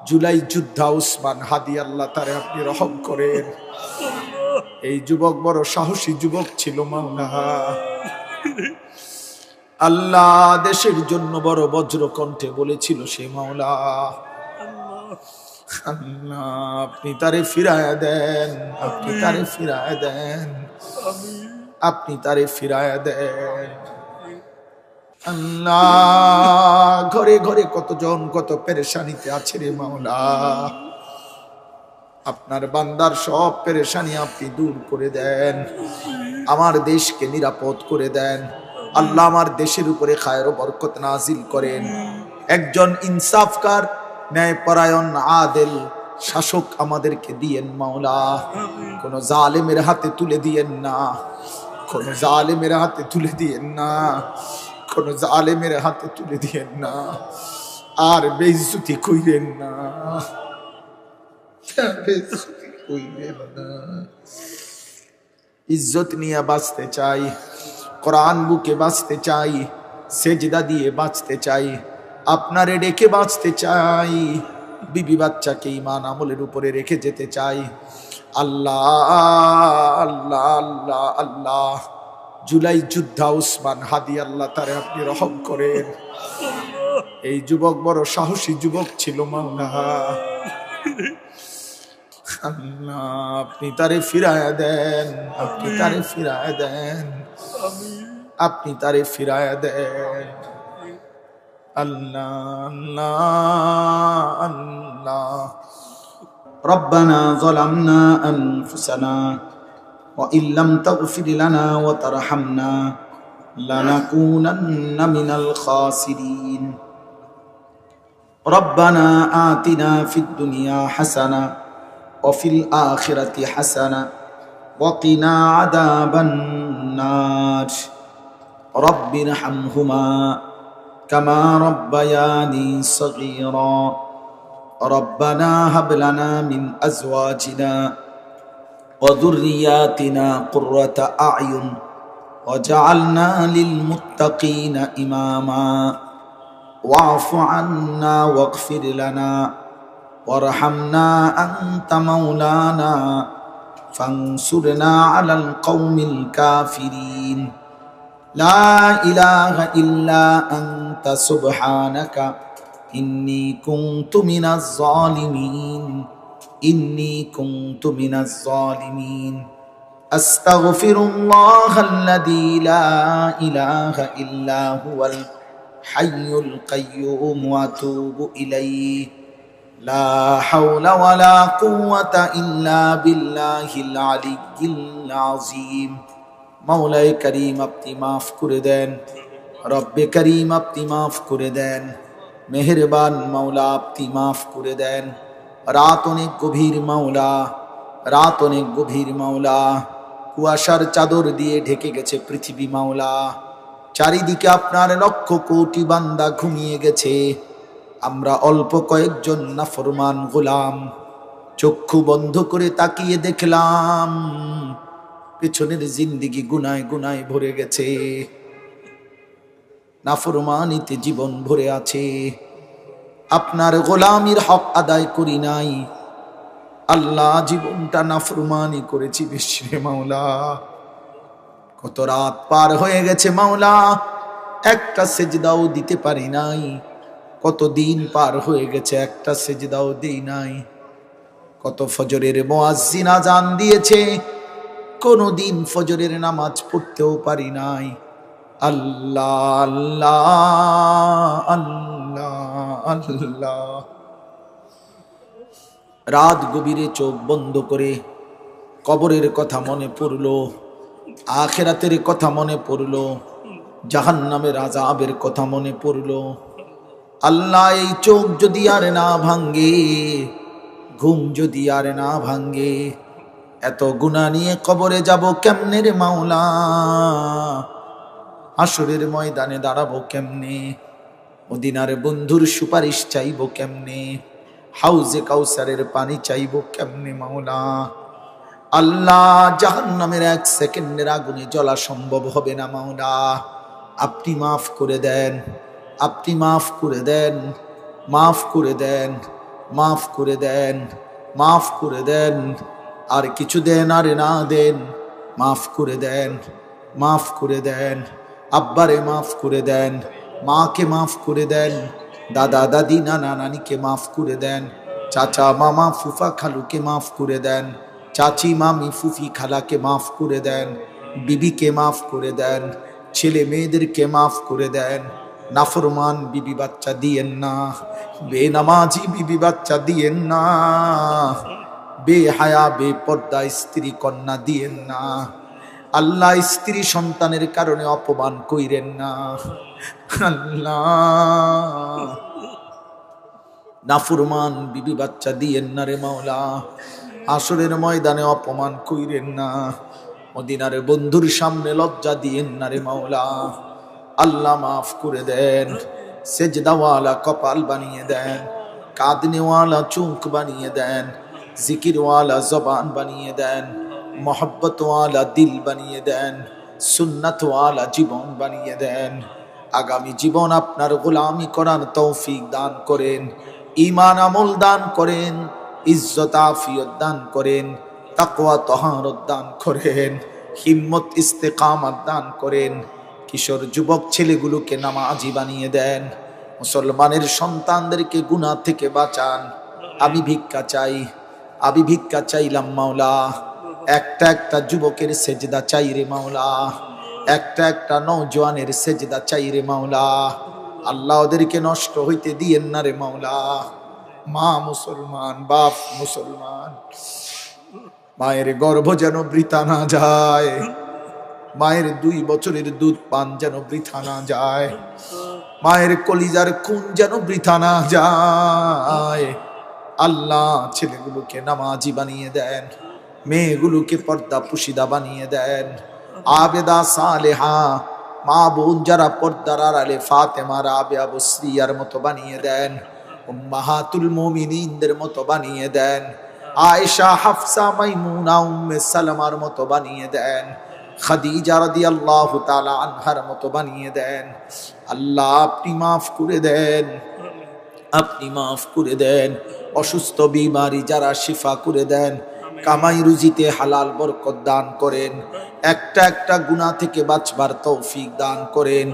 জুলাই যোদ্ধা উসমান হাদি, আল্লাহ তারে আপনি রহম করেন। এই যুবক বড় সাহসী যুবক ছিল মাওলা। আল্লাহ দেশের জন্য বড় বজ্র কণ্ঠে বলেছিল সে মাওলা। আল্লাহ আপনি তারে ফিরায়া দেন, আপনি তারে ফিরায়া দেন, আপনি তারে ফিরায়া দেন। আল্লাহ ঘরে ঘরে কতজন কত পেরেশানিতে আছে রে মাওলা। আপনার বান্দার সব পেরেশানি আপনি দূর করে দেন, আমার দেশকে নিরাপদ করে দেন। আল্লাহ আমার দেশের উপরে খায়ের ও বরকত নাজিল করেন। একজন ইনসাফকার ন্যায়পরায়ণ আদেল শাসক আমাদেরকে দিয়েন মাওলা। কোন জালেমের হাতে তুলে দিয়েন না, কোন জালেমের হাতে তুলে দিয়েন না, কোন জালেমের হাতে তুলে দিয়েন না। আর বেইজ্জতি কইরেন না, বেইজ্জতি কইরেন না। ইজ্জত নিয়ে বাঁচতে চাই, কোরআন বুকে বাঁচতে চাই, সেজদা দিয়ে বাঁচতে চাই, আপনারে রেখে বাঁচতে চাই, বিবি বাচ্চাকে ঈমান আমলের উপরে রেখে যেতে চাই। আল্লাহ আল্লাহ আল্লাহ আল্লাহ জুলাই যোদ্ধা উসমান হাদি, আল্লাহ তারে আপনি রহম করেন। এই যুবক বড় সাহসী যুবক ছিল মাওলা। আল্লাহ আপনি তারে ফিরায়া দেন, আপনি তারে ফিরায়া দেন, আপনি তারে ফিরায়া দেন। আল্লাহ আল্লাহ আল্লাহ। ربنا ظلمنا أنفسنا وإن لم تغفر لنا وترحمنا لنكونن من الخاسرين ربنا آتنا في الدنيا حسنة وفي الآخرة حسنة وقنا عذاب النار رب ارحمهما كما ربياني صغيرا ربنا هب لنا من أزواجنا وذرياتنا قرة أعين وجعلنا للمتقين إماما واعف عنا واغفر لنا وارحمنا أنت مولانا فانصرنا على القوم الكافرين لا إله إلا أنت سبحانك إني كنت من الظالمين إني كنت من الظالمين أستغفر الله الذي لا إله إلا هو الحي القيوم وأتوب إليه لا حول ولا قوة إلا بالله العلي العظيم مولاي كريم আপনি মাফ করে দেন, রব্বে করিম আপনি মাফ করে দেন, মেহেরবান মাওলা আপনি মাফ করে দেন। রাত অনেক গভীর মাওলা, রাত অনেক গভীর মাওলা, কুয়াশার চাদর দিয়ে ঢেকে গেছে পৃথিবী মাওলা। চারিদিকে আপনার লক্ষ কোটি বান্দা ঘুমিয়ে গেছে, আমরা অল্প কয়েকজন নাফরমান গোলাম চক্ষু বন্ধ করে তাকিয়ে দেখলাম পেছনের জিন্দেগি গুনায় গুনায় ভরে গেছে, নাফরমানিতে জীবন ভরে আছে। আপনার গোলামির হক আদায় করি নাই আল্লাহ, জীবনটা নাফরমানি করেছি বিশ্বে মাওলা। কত রাত পার হয়ে গেছে মাওলা, একটা সেজদাও দিতে পারি নাই। কত দিন পার হয়ে গেছে, একটা সেজদাও দেই নাই। কত ফজরের মুয়াজ্জিন আযান দিয়েছে, কোনদিন ফজরের নামাজ পড়তেও পারি নাই। আল্লাহ আল্লাহ আল্লাহ আল্লাহ। রাত গভীরে চোখ বন্ধ করে কবরের কথা মনে পড়লো, আখিরাতের কথা মনে পড়লো, জাহান্নামের আযাবের কথা মনে পড়লো। আল্লাহ এই চোখ যদি আর না ভাঙ্গে, ঘুম যদি আর না ভাঙ্গে, এত গুনাহ নিয়ে কবরে যাব কেমনে রে মাওলা? হাসরের ময়দানে দাঁড়াবো কেমনে? মদিনার বন্ধুর সুপারিশ চাইবো কেমনে? হাউজে কাউসারের পানি চাইবো কেমনে মাওলা? আল্লাহ জাহান্নামের এক সেকেন্ডের আগুনে জ্বলা সম্ভব হবে না মাওলা। আপনি মাফ করে দেন, আপনি মাফ করে দেন, মাফ করে দেন। মাফ করে দেন, মাফ করে দেন। আর কিছু দেন আর না দেন, মাফ করে দেন, মাফ করে দেন। আব্বারে মাফ করে দেন, মাকে মাফ করে দেন, দাদা দাদি নানা নানিকে মাফ করে দেন, চাচা মামা ফুফা খালুকে মাফ করে দেন, চাচি মামি ফুফি খালাকে মাফ করে দেন, বিবিকে মাফ করে দেন, ছেলে মেয়েদেরকে মাফ করে দেন। নাফরমান বিবি বাচ্চা দিয়েন না, বেনামাজি বিবি বাচ্চা দিয়েন না, বেহায়া বেপর্দা স্ত্রী কন্যা দিয়েন না। আল্লাহ স্ত্রী সন্তানের কারণে অপমান কইরেন না। আল্লাহ নাফরমান বিবি বাচ্চা দিয়েন না রে মাওলা। আসরের ময়দানে অপমান কইরেন না, মদিনার বন্ধুর সামনে লজ্জা দিয়েন না রে মাওলা। আল্লাহ মাফ করে দেন, সেজদাওয়ালা কপাল বানিয়ে দেন, কাঁদনেওয়ালা চোখ বানিয়ে দেন, জিকিরওয়ালা জবান বানিয়ে দেন, মোহব্বতওয়ালা দিল বানিয়ে দেন, সুন্নাতওয়ালা জীবন বানিয়ে দেন। আগামী জীবন আপনার গোলামি করার তৌফিক দান করেন, ঈমান আমল দান করেন, ইজ্জত আফিয়ত দান করেন, তাকওয়া তহারত দান করেন, হিম্মত ইস্তেকামত দান করেন। কিশোর যুবক ছেলেগুলোকে নামাজি বানিয়ে দেন, মুসলমানের সন্তানদেরকে গুনাহ থেকে বাঁচান। আমি ভিক্ষা চাই, আমি ভিক্ষা চাইলাম মাওলা। একটা একটা যুবকের সেজদা চাই রে মাওলা, একটা একটা নওজোয়ানের সেজদা চাই রে মাওলা। আল্লাহ ওদেরকে নষ্ট হইতে দিয়েন না রে মাওলা। মা মুসলমান, বাপ মুসলমান, মায়ের গর্ভ যেন বৃথা না যায়, মায়ের 2 বছরের দুধ পান যেন বৃথা না যায়, মায়ের কলিজার খুন যেন বৃথা না যায়। আল্লাহ ছেলেগুলোকে নামাজি বানিয়ে দেন, মেয়েগুলোকে পর্দা পুশিদা বানিয়ে দেন, আবেদা সালেহা মা বোন যারা পর্দার আড়ালে ফাতেমা রাবেয়া বসরিয়ার মতো বানিয়ে দেন, উম্মাহাতুল মুমিনিনদের মতো বানিয়ে দেন, আয়েশা হাফসা মাইমুনা উম্মে সালামার মতো বানিয়ে দেন, খাদিজা রাদিয়াল্লাহু তাআলা আনহার মতো বানিয়ে দেন। আল্লাহ আপনি মাফ করে দেন, আপনি মাফ করে দেন। অসুস্থ বিমারি যারা শিফা করে দেন, কামাই রুজিতে হালাল বরকত দান করেন, একটা একটা গুনাহ থেকে বাঁচবার তৌফিক দান করেন।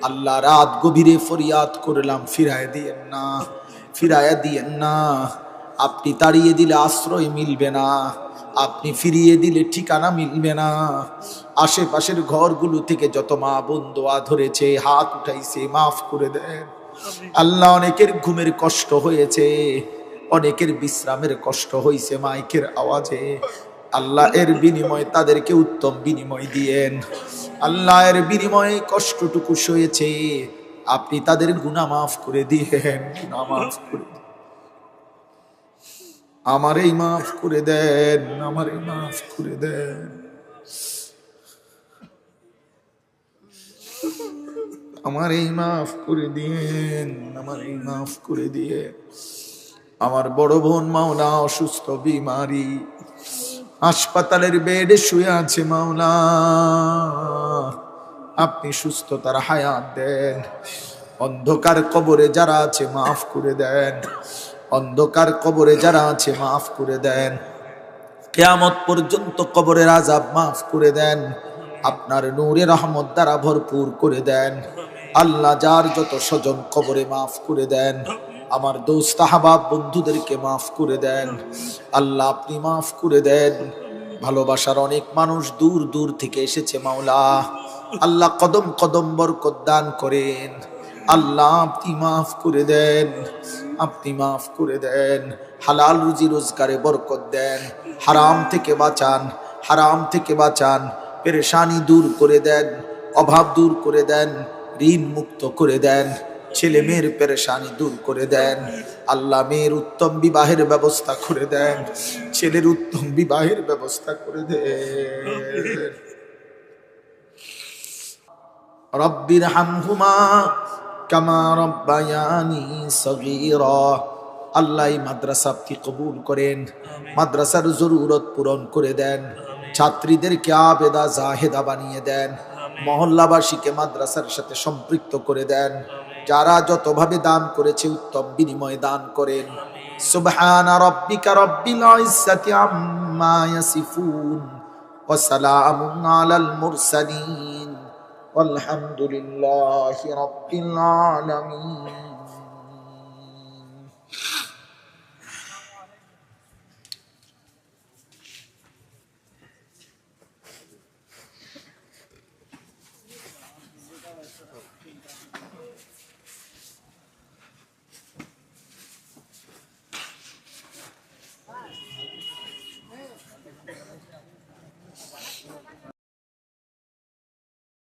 আল্লাহ রাত গভীরে ফরিয়াদ করলাম, ফিরায় দিয়েন না, ফিরায় দিয়েন না। আপনি তাড়িয়ে দিলে আশ্রয় মিলবে না, আপনি ফিরিয়ে দিলে ঠিকানা মিলবে না। আশেপাশের ঘরগুলো থেকে যত মা বোন দোয়া ধরেছে, হাত উঠাইছে, মাফ করে দেন। আল্লাহ অনেকের ঘুমের কষ্ট হয়েছে, অনেকের বিশ্রামের কষ্ট হয়েছে মাইকের আওয়াজে। আল্লাহ এর বিনিময়ে তাদেরকে উত্তম বিনিময় দিয়েন। আল্লাহ এর বিনিময়ে কষ্টটুকু সয়েছে, আপনি তাদের গুনাহ মাফ করে দিয়েন, গুনাহ মাফ করে দিন। আমারই মাফ করে দেন, আমারই মাফ করে দেন। আমার এই মাফ করে দিয়েন, আমার এই মাফ করে দিয়ে। আমার বড় বোন মাওলা অসুস্থ বিমারি, হাসপাতালের বেডে শুয়ে আছে মাওলা, আপনি সুস্থতার হায়াত দেন। অন্ধকার কবরে যারা আছে মাফ করে দেন, অন্ধকার কবরে যারা আছে মাফ করে দেন। কিয়ামত পর্যন্ত কবরের আযাব মাফ করে দেন, আপনার নূরে রহমত দ্বারা ভরপুর করে দেন। আল্লাহ যার যত স্বজন কবরে মাফ করে দেন, আমার দোস্ত আহবাব বন্ধুদেরকে মাফ করে দেন। আল্লাহ আপনি মাফ করে দেন। ভালোবাসার অনেক মানুষ দূর দূর থেকে এসেছে মাওলা, আল্লাহ কদম কদম বরকত দান করেন। আল্লাহ আপনি মাফ করে দেন, আপনি মাফ করে দেন। হালাল রুজি রোজগারে বরকত দেন, হারাম থেকে বাঁচান, হারাম থেকে বাঁচান। পেরেশানি দূর করে দেন, অভাব দূর করে দেন, ঋণ মুক্ত করে দেন, ছেলে মেয়ের পেরেশানি দূর করে দেন। আল্লাহ মেয়ের উত্তম বিবাহের ব্যবস্থা করে দেন, ছেলের উত্তম বিবাহের ব্যবস্থা করে দেন। রব্বির হামহুমা কামা রব্বায়ানি সগীরা। আল্লাহ এই মাদ্রাসা আপনি কবুল করেন, মাদ্রাসার জরুরত পূরণ করে দেন, ছাত্রীদেরকে আবেদা জাহেদা বানিয়ে দেন, মহল্লাবাসীকে মাদ্রাসার সাথে সম্পৃক্ত করে দেন। যারা যতভাবে দান করেছে উত্তম বিনিময় দান করেন, সুবহানা রাব্বিকা রাব্বিল ইজ্জাতি আম্মা ইয়াসিফুন ওয়া সালামুন আলাল মুরসালিন ওয়ালহামদুলিল্লাহি রাব্বিল আলামিন।